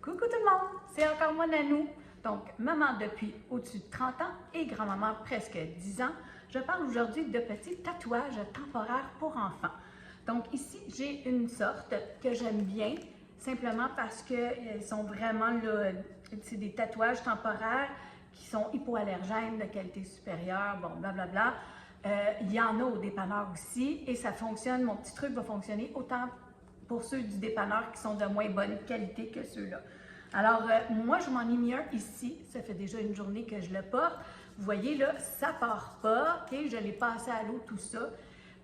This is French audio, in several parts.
Coucou tout le monde, c'est encore moi Nanou. Donc, maman depuis au-dessus de 30 ans et grand-maman presque 10 ans. Je parle aujourd'hui de petits tatouages temporaires pour enfants. Donc ici, j'ai une sorte que j'aime bien, simplement parce qu'ils sont vraiment là, c'est des tatouages temporaires qui sont hypoallergènes de qualité supérieure, bon, blablabla. Il y en a au dépanneur aussi et ça fonctionne, mon petit truc va fonctionner autant pour ceux du dépanneur qui sont de moins bonne qualité que ceux-là. Alors, moi, je m'en ai mis un ici. Ça fait déjà une journée que je le porte. Vous voyez, là, ça part pas. OK? Je l'ai passé à l'eau, tout ça.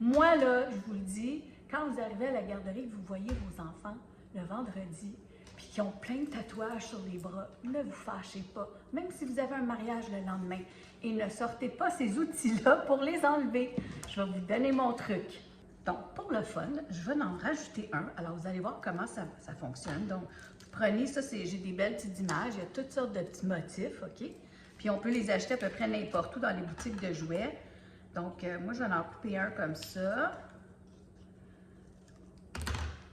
Moi, là, je vous le dis, quand vous arrivez à la garderie, que vous voyez vos enfants le vendredi, puis qui ont plein de tatouages sur les bras, ne vous fâchez pas. Même si vous avez un mariage le lendemain, et ne sortez pas ces outils-là pour les enlever. Je vais vous donner mon truc. Donc, pour le fun, je vais en rajouter un. Alors, vous allez voir comment ça fonctionne. Donc, vous prenez ça, j'ai des belles petites images. Il y a toutes sortes de petits motifs, OK? Puis, on peut les acheter à peu près n'importe où dans les boutiques de jouets. Donc, moi, je vais en couper un comme ça.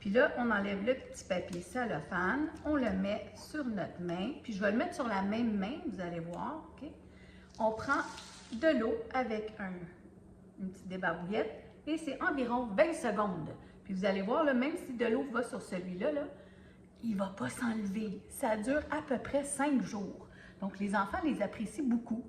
Puis là, on enlève le petit papier cellophane. On le met sur notre main. Puis, je vais le mettre sur la même main, vous allez voir, OK? On prend de l'eau avec une petite débarbouillette. Et c'est environ 20 secondes. Puis vous allez voir, là, même si de l'eau va sur celui-là, là, il ne va pas s'enlever. Ça dure à peu près 5 jours. Donc, les enfants les apprécient beaucoup.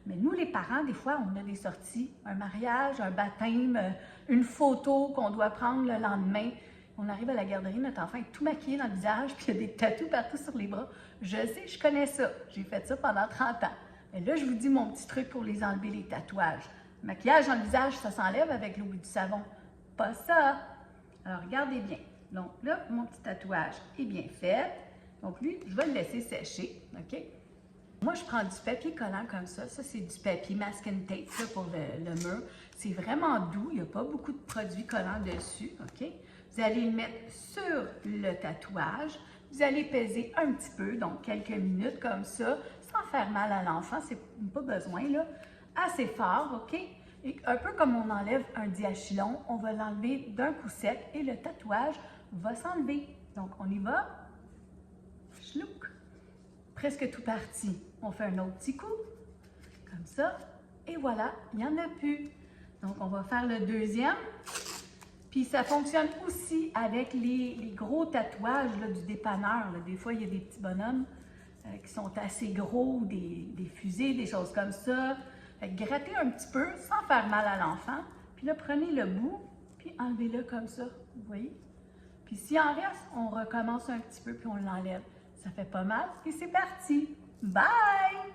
Mais nous, les parents, des fois, on a des sorties, un mariage, un baptême, une photo qu'on doit prendre le lendemain. On arrive à la garderie, notre enfant est tout maquillé dans le visage, puis il y a des tatous partout sur les bras. Je sais, je connais ça. J'ai fait ça pendant 30 ans. Mais là, je vous dis mon petit truc pour les enlever, les tatouages. Le maquillage dans le visage, ça s'enlève avec l'eau et du savon. Pas ça! Alors, regardez bien. Donc là, mon petit tatouage est bien fait. Donc lui, je vais le laisser sécher, OK? Moi, je prends du papier collant comme ça. Ça, c'est du papier masking tape là, pour le mur. C'est vraiment doux. Il n'y a pas beaucoup de produits collants dessus, OK? Vous allez le mettre sur le tatouage. Vous allez peser un petit peu, donc quelques minutes comme ça, sans faire mal à l'enfant. C'est pas besoin, là. Assez fort, OK? Et un peu comme on enlève un diachylon, on va l'enlever d'un coup sec et le tatouage va s'enlever. Donc, on y va. Chlouc! Presque tout parti. On fait un autre petit coup, comme ça. Et voilà, il n'y en a plus. Donc, on va faire le deuxième. Puis, ça fonctionne aussi avec les gros tatouages là, du dépanneur. Là. Des fois, il y a des petits bonhommes qui sont assez gros, des fusées, des choses comme ça. Fait que grattez un petit peu sans faire mal à l'enfant. Puis là, prenez le bout, puis enlevez-le comme ça, vous voyez? Puis s'il en reste, on recommence un petit peu, puis on l'enlève. Ça fait pas mal, et c'est parti! Bye!